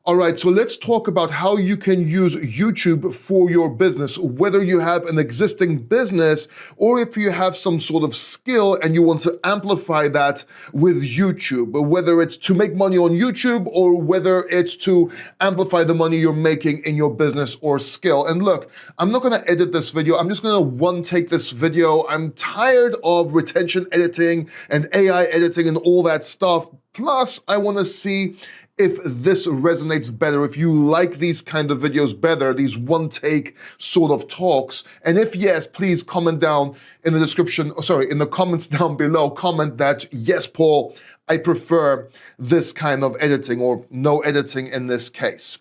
All right, so let's talk about how you can use YouTube for your business, whether you have an existing business or if you have some sort of skill and you want to amplify that with YouTube, whether it's to make money on YouTube or whether it's to amplify the money you're making in your business or skill. And look, I'm not gonna edit this video. I'm just gonna one-take this video. I'm tired of retention editing and AI editing and all that stuff. Plus, I wanna see if this resonates better, if you like these kind of videos better, these one-take sort of talks. And if yes, please comment down in the description, in the comments down below, comment that, yes, Paul, I prefer this kind of editing or no editing in this case.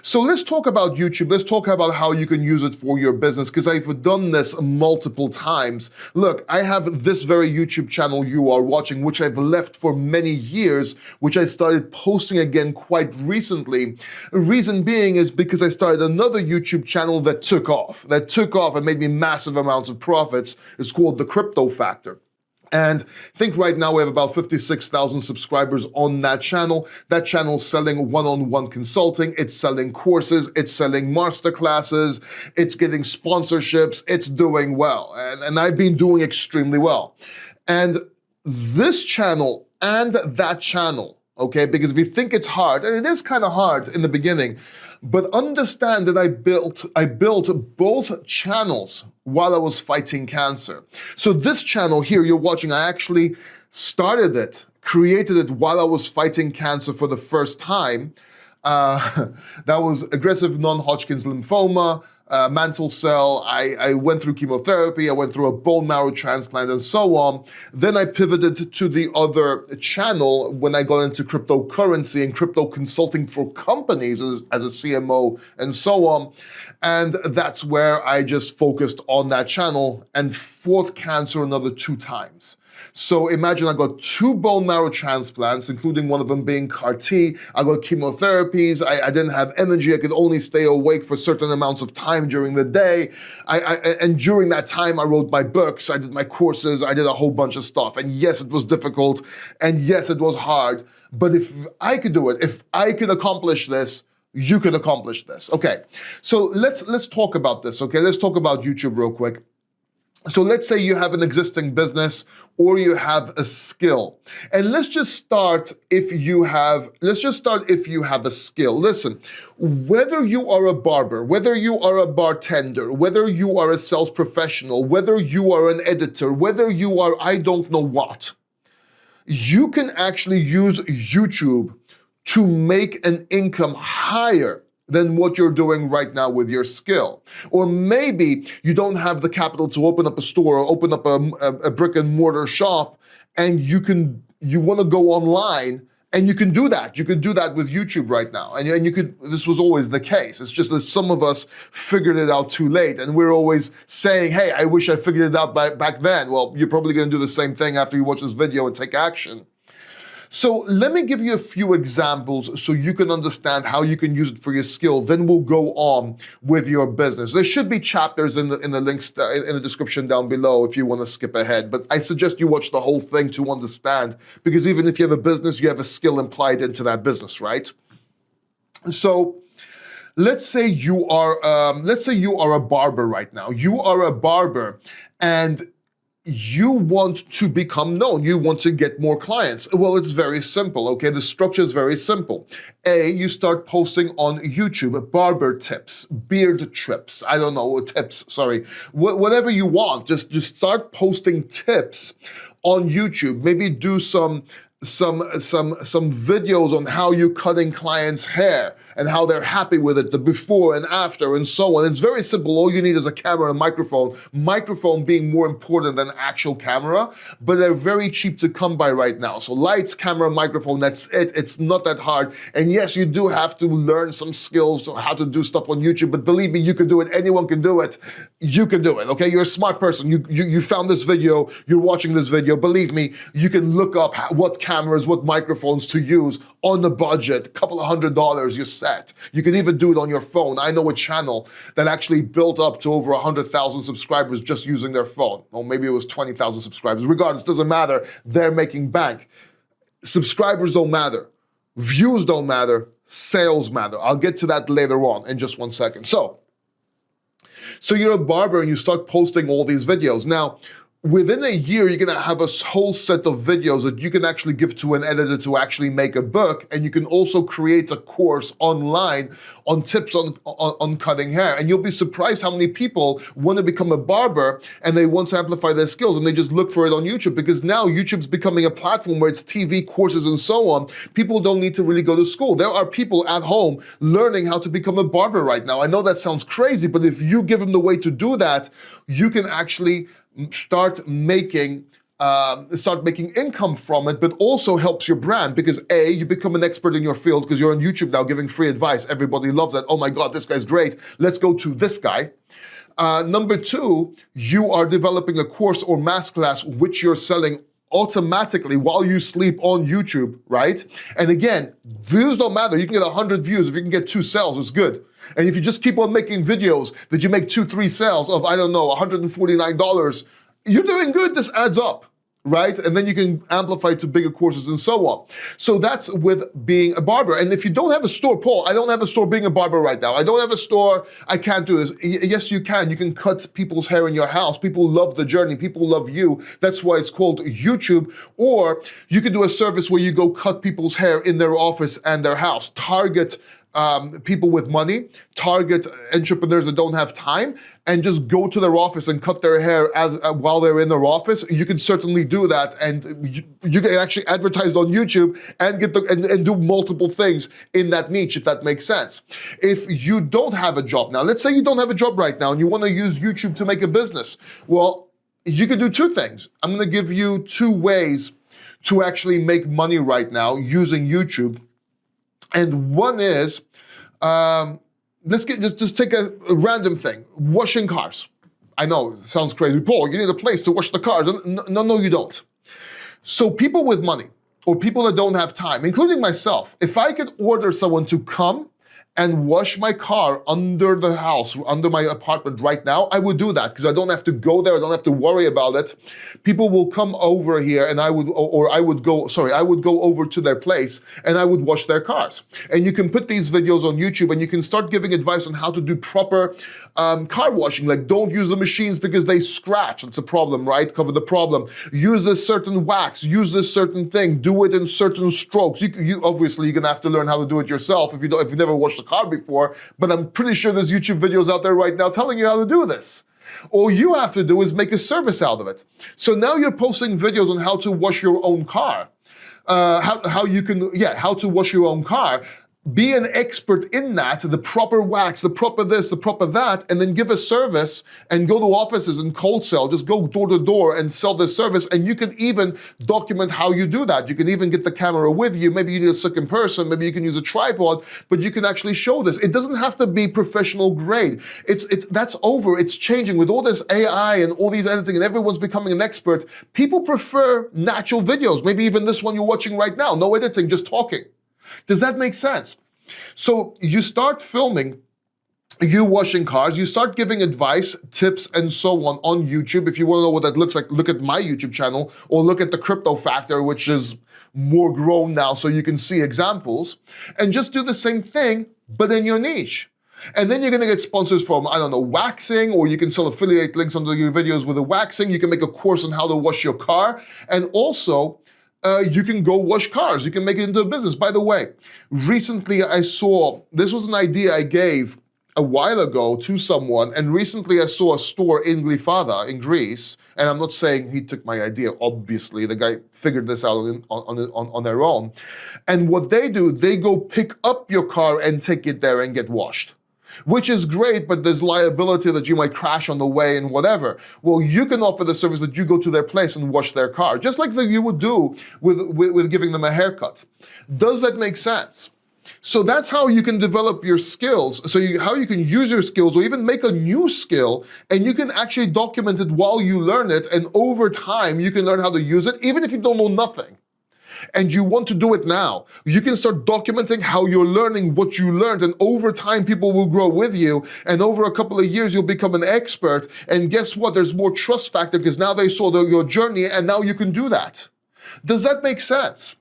So let's talk about YouTube. Let's talk about how you can use it for your business, because I've done this multiple times. Look, I have this very YouTube channel you are watching, which I've left for many years, which I started posting again quite recently. Reason being is because I started another YouTube channel that took off and made me massive amounts of profits. It's called The Crypto Factor. And I think right now we have about 56,000 subscribers on that channel. That channel is selling one-on-one consulting, it's selling courses, it's selling masterclasses, it's getting sponsorships, it's doing well. And I've been doing extremely well. And this channel and that channel, okay, because if you think it's hard, and it is kind of hard in the beginning, but understand that I built both channels while I was fighting cancer. So this channel here you're watching, I actually started it, created it while I was fighting cancer for the first time. That was aggressive non-Hodgkin's lymphoma, mantle cell. I went through chemotherapy, I went through a bone marrow transplant and so on. Then I pivoted to the other channel when I got into cryptocurrency and crypto consulting for companies as a CMO and so on. And that's where I just focused on that channel and fought cancer another 2 times. So imagine I got 2 bone marrow transplants, including one of them being CAR-T. I got chemotherapies. I didn't have energy. I could only stay awake for certain amounts of time during the day. And during that time, I wrote my books. I did my courses. I did a whole bunch of stuff. And yes, it was difficult. And yes, it was hard. But if I could do it, if I could accomplish this, you could accomplish this. Okay, so let's talk about this. Okay, let's talk about YouTube real quick. So let's say you have an existing business or you have a skill. And let's just start if you have a skill. Listen, whether you are a barber, whether you are a bartender, whether you are a sales professional, whether you are an editor, whether you are I don't know what, you can actually use YouTube to make an income higher than what you're doing right now with your skill. Or maybe you don't have the capital to open up a store or open up a brick and mortar shop, and you want to go online, and you can do that. You can do that with YouTube right now. And you could, this was always the case. It's just that some of us figured it out too late, and we're always saying, hey, I wish I figured it out back then. Well, you're probably gonna do the same thing after you watch this video and take action. So let me give you a few examples so you can understand how you can use it for your skill. Then we'll go on with your business. There should be chapters in the links in the description down below if you want to skip ahead. But I suggest you watch the whole thing to understand, because even if you have a business, you have a skill implied into that business, right? So let's say you are a barber right now. You are a barber and you want to become known, you want to get more clients. Well, it's very simple, okay? The structure is very simple. You start posting on YouTube, barber tips, beard trips, I don't know, tips, sorry. Whatever you want, just start posting tips on YouTube. Maybe do some videos on how you're cutting clients' hair and how they're happy with it, the before and after and so on. It's very simple. All you need is a camera and a microphone. Microphone being more important than actual camera, but they're very cheap to come by right now. So lights, camera, microphone, that's it. It's not that hard. And yes, you do have to learn some skills on how to do stuff on YouTube, but believe me, you can do it. Anyone can do it. You can do it, okay? You're a smart person. You found this video, you're watching this video. Believe me, you can look up what cameras, what microphones to use on a budget, couple of $100, you're set. You can even do it on your phone. I know a channel that actually built up to over 100,000 subscribers just using their phone. Or maybe it was 20,000 subscribers. Regardless, doesn't matter. They're making bank. Subscribers don't matter. Views don't matter. sales matter. I'll get to that later on in just one second. So you're a barber and you start posting all these videos. Now, within a year, you're gonna have a whole set of videos that you can actually give to an editor to actually make a book, and you can also create a course online on tips on cutting hair. And you'll be surprised how many people want to become a barber and they want to amplify their skills and they just look for it on YouTube, because now YouTube's becoming a platform where it's TV courses and so on. People don't need to really go to school. There are people at home learning how to become a barber right now. I know that sounds crazy, but if you give them the way to do that, you can actually start making income from it, but also helps your brand, because A, you become an expert in your field because you're on YouTube now giving free advice. Everybody loves that. Oh my God, this guy's great. Let's go to this guy. Number two, you are developing a course or masterclass which you're selling automatically while you sleep on YouTube, right? And again, views don't matter. You can get 100 views. If you can get 2 sales, it's good. And if you just keep on making videos that you make 2-3 sales of, I don't know, $149, you're doing good. This adds up, right? And then you can amplify to bigger courses and so on. So that's with being a barber. And if you don't have a store, Paul, I don't have a store being a barber right now. I don't have a store. I can't do this. Yes, you can. You can cut people's hair in your house. People love the journey. People love you. That's why it's called YouTube. Or you can do a service where you go cut people's hair in their office and their house. Target people with money, target entrepreneurs that don't have time, and just go to their office and cut their hair while they're in their office. You can certainly do that, and you can actually advertise on YouTube and get and do multiple things in that niche, if that makes sense. If you don't have a job now, let's say you don't have a job right now and you want to use YouTube to make a business, well, you can do 2 things. I'm going to give you 2 ways to actually make money right now using YouTube. And one is, let's just take a random thing, washing cars. I know, it sounds crazy. Paul, you need a place to wash the cars. No, you don't. So people with money or people that don't have time, including myself, if I could order someone to come and wash my car under the house, under my apartment right now, I would do that because I don't have to go there. I don't have to worry about it. People will come over here and I would go over to their place and I would wash their cars. And you can put these videos on YouTube and you can start giving advice on how to do proper car washing. Like, don't use the machines because they scratch. That's a problem, right? Cover the problem. Use this certain wax, use this certain thing, do it in certain strokes. You obviously, you're gonna have to learn how to do it yourself if you've never washed a car before, but I'm pretty sure there's YouTube videos out there right now telling you how to do this. All you have to do is make a service out of it. So now you're posting videos on how to wash your own car, how to wash your own car. Be an expert in that, the proper wax, the proper this, the proper that, and then give a service and go to offices and cold sell. Just go door to door and sell this service, and you can even document how you do that. You can even get the camera with you. Maybe you need a second person, maybe you can use a tripod, but you can actually show this. It doesn't have to be professional grade. That's over, it's changing. With all this AI and all these editing and everyone's becoming an expert, people prefer natural videos, maybe even this one you're watching right now, no editing, just talking. Does that make sense? So you start filming you washing cars, you start giving advice, tips, and so on YouTube. If you want to know what that looks like, look at my YouTube channel or look at the Crypto Factor, which is more grown now so you can see examples, and just do the same thing, but in your niche. And then you're gonna get sponsors from, I don't know, waxing, or you can sell affiliate links under your videos with the waxing. You can make a course on how to wash your car, and also, you can go wash cars. You can make it into a business. By the way, recently I saw, this was an idea I gave a while ago to someone, and recently I saw a store in Glyfada in Greece, and I'm not saying he took my idea, obviously, the guy figured this out on their own. And what they do, they go pick up your car and take it there and get washed. Which is great, but there's liability that you might crash on the way and whatever. Well, you can offer the service that you go to their place and wash their car, just like you would do with giving them a haircut. Does that make sense? So that's how you can develop your skills. So how you can use your skills or even make a new skill, and you can actually document it while you learn it, and over time you can learn how to use it, even if you don't know nothing. And you want to do it now, you can start documenting how you're learning what you learned, and over time people will grow with you, and over a couple of years you'll become an expert, and guess what, there's more trust factor because now they saw your journey and now you can do that. Does that make sense?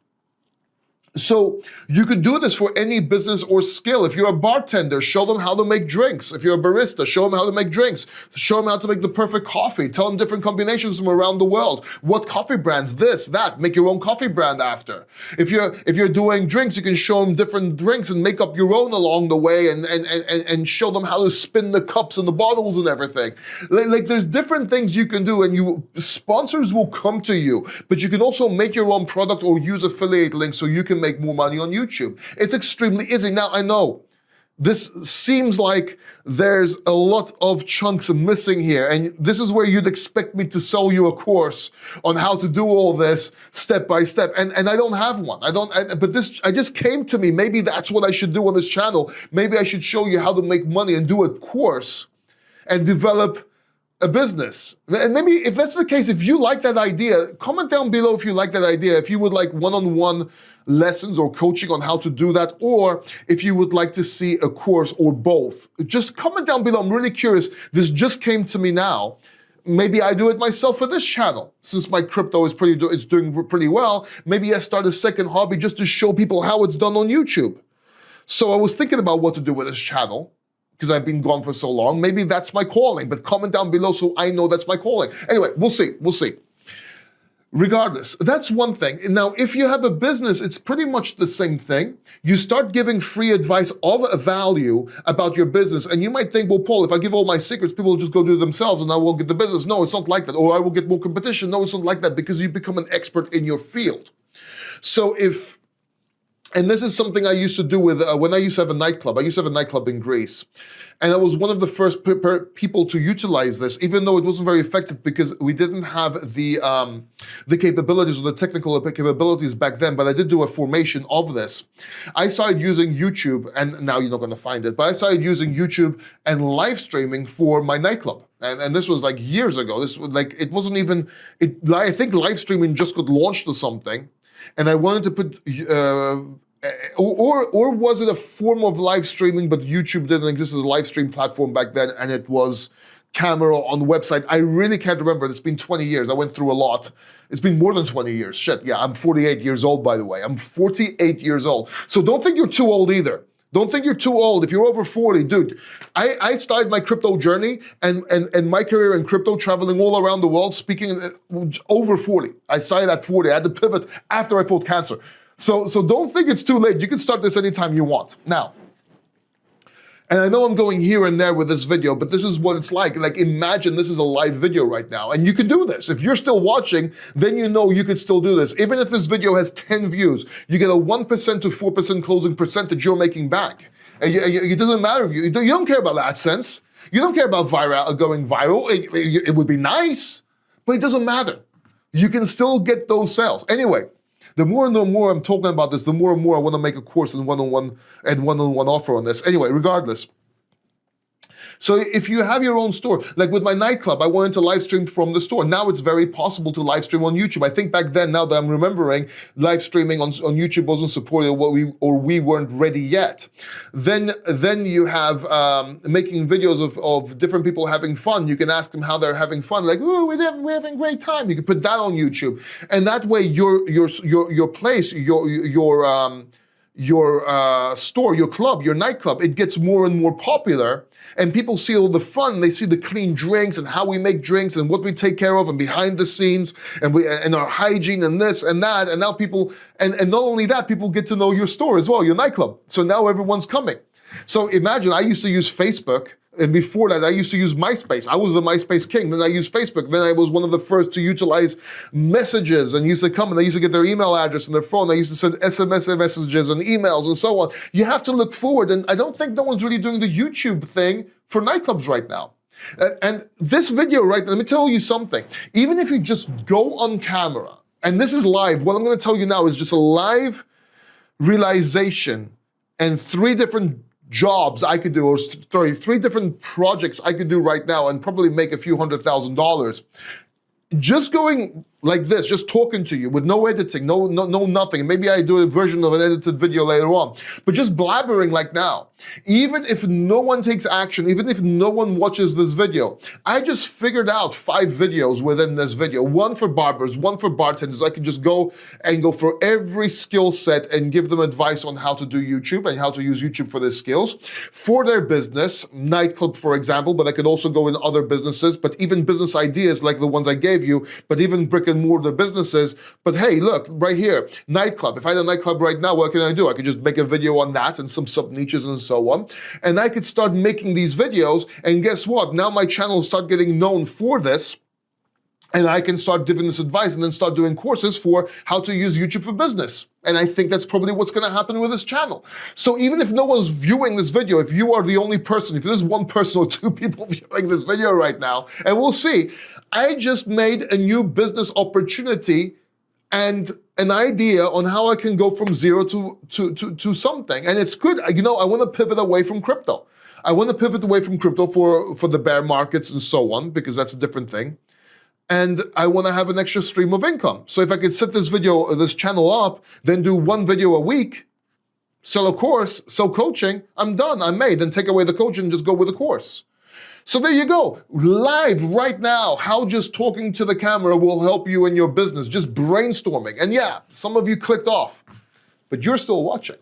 So you could do this for any business or skill. If you're a bartender, show them how to make drinks. If you're a barista, show them how to make drinks. Show them how to make the perfect coffee. Tell them different combinations from around the world. What coffee brands, this, that. Make your own coffee brand after. If you're doing drinks, you can show them different drinks and make up your own along the way and show them how to spin the cups and the bottles and everything. Like there's different things you can do, and sponsors will come to you, but you can also make your own product or use affiliate links so you can make more money on YouTube. It's extremely easy. Now, I know this seems like there's a lot of chunks missing here, and this is where you'd expect me to sell you a course on how to do all this step by step, and I don't have one. But this just came to me. Maybe that's what I should do on this channel. Maybe I should show you how to make money and do a course and develop a business. And maybe if that's the case, if you like that idea, comment down below if you like that idea, if you would like one-on-one lessons or coaching on how to do that, or if you would like to see a course or both. Just comment down below. I'm really curious. This just came to me now. Maybe I do it myself for this channel. Since my crypto is doing pretty well, maybe I start a second hobby just to show people how it's done on YouTube. So I was thinking about what to do with this channel, because I've been gone for so long. Maybe that's my calling, but comment down below so I know that's my calling. Anyway, we'll see. Regardless, that's one thing. Now, if you have a business, it's pretty much the same thing. You start giving free advice of a value about your business, and you might think, well, Paul, if I give all my secrets, people will just go do it themselves and I won't get the business. No, it's not like that. Or I will get more competition. No, it's not like that, because you become an expert in your field. So and this is something I used to do with, when I used to have a nightclub. I used to have a nightclub in Greece. And I was one of the first people to utilize this, even though it wasn't very effective because we didn't have the capabilities or the technical capabilities back then, but I did do a formation of this. I started using YouTube, and now you're not gonna find it, but I started using YouTube and live streaming for my nightclub. And this was like years ago. This was like, it wasn't even, I think live streaming just got launched or something. And I wanted to put, or was it a form of live streaming, but YouTube didn't exist as a live stream platform back then, and it was camera on the website? I really can't remember. It's been 20 years. I went through a lot. It's been more than 20 years. Shit, yeah, I'm 48 years old, by the way. I'm 48 years old. So don't think you're too old either. Don't think you're too old. If you're over 40, dude, I started my crypto journey and my career in crypto, traveling all around the world, speaking over 40. I started at 40. I had to pivot after I fought cancer. So don't think it's too late. You can start this anytime you want. Now, and I know I'm going here and there with this video, but this is what it's like. Like, imagine this is a live video right now, and you can do this. If you're still watching, then you know you could still do this. Even if this video has 10 views, you get a 1% to 4% closing percentage you're making back. And it doesn't matter if you don't care about AdSense. You don't care about going viral. It would be nice, but it doesn't matter. You can still get those sales. Anyway, the more and the more I'm talking about this, the more and more I want to make a course and one-on-one offer on this. Anyway, regardless. So if you have your own store, like with my nightclub, I wanted to live stream from the store. Now it's very possible to live stream on YouTube. I think back then, now that I'm remembering, live streaming on YouTube wasn't supported, we weren't ready yet. Then you have making videos of different people having fun. You can ask them how they're having fun. Like, oh, we're having a great time. You can put that on YouTube, and that way your place, your store, your club, your nightclub, it gets more and more popular, and people see all the fun. They see the clean drinks and how we make drinks and what we take care of and behind the scenes and our hygiene and this and that. And now people, and not only that, people get to know your store as well, your nightclub. So now everyone's coming. So imagine, I used to use Facebook, and before that, I used to use MySpace. I was the MySpace king. Then I used Facebook. Then I was one of the first to utilize messages, and used to come and they used to get their email address and their phone. I used to send SMS messages and emails and so on. You have to look forward, and I don't think no one's really doing the YouTube thing for nightclubs right now. And this video, right, let me tell you something. Even if you just go on camera, and this is live, what I'm gonna tell you now is just a live realization and 3 different jobs I could do, or sorry, 3 different projects I could do right now and probably make a few $100,000. Just going like this, just talking to you with no editing, no nothing. Maybe I do a version of an edited video later on, but just blabbering like now. Even if no one takes action, even if no one watches this video, I just figured out 5 videos within this video. One for barbers, one for bartenders. I can just go for every skill set and give them advice on how to do YouTube and how to use YouTube for their skills. For their business, nightclub for example, but I could also go in other businesses, but even business ideas like the ones I gave you, but even brick and mortar businesses. But hey, look, right here, nightclub. If I had a nightclub right now, what can I do? I could just make a video on that and some sub-niches and so on. And I could start making these videos, and guess what? Now my channel will start getting known for this, and I can start giving this advice and then start doing courses for how to use YouTube for business. And I think that's probably what's gonna happen with this channel. So even if no one's viewing this video, if you are the only person, if there's one person or 2 people viewing this video right now, and we'll see, I just made a new business opportunity and an idea on how I can go from 0 to something. And it's good, you know, I wanna pivot away from crypto. I wanna pivot away from crypto for the bear markets and so on, because that's a different thing. And I wanna have an extra stream of income. So if I could set this channel up, then do 1 video a week, sell a course, sell coaching, I'm done, I'm made. Then take away the coaching and just go with the course. So there you go, live right now, how just talking to the camera will help you in your business, just brainstorming. And yeah, some of you clicked off, but you're still watching.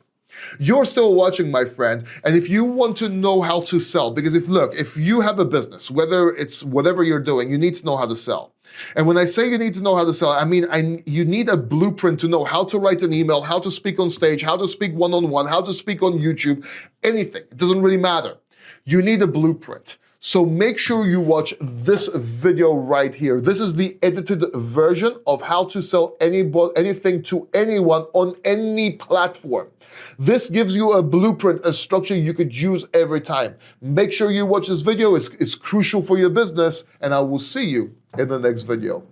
You're still watching, my friend, and if you want to know how to sell, because if you have a business, whether it's whatever you're doing, you need to know how to sell. And when I say you need to know how to sell, I mean you need a blueprint to know how to write an email, how to speak on stage, how to speak one-on-one, how to speak on YouTube, anything. It doesn't really matter. You need a blueprint. So make sure you watch this video right here. This is the edited version of how to sell anything to anyone on any platform. This gives you a blueprint, a structure you could use every time. Make sure you watch this video. It's crucial for your business, and I will see you in the next video.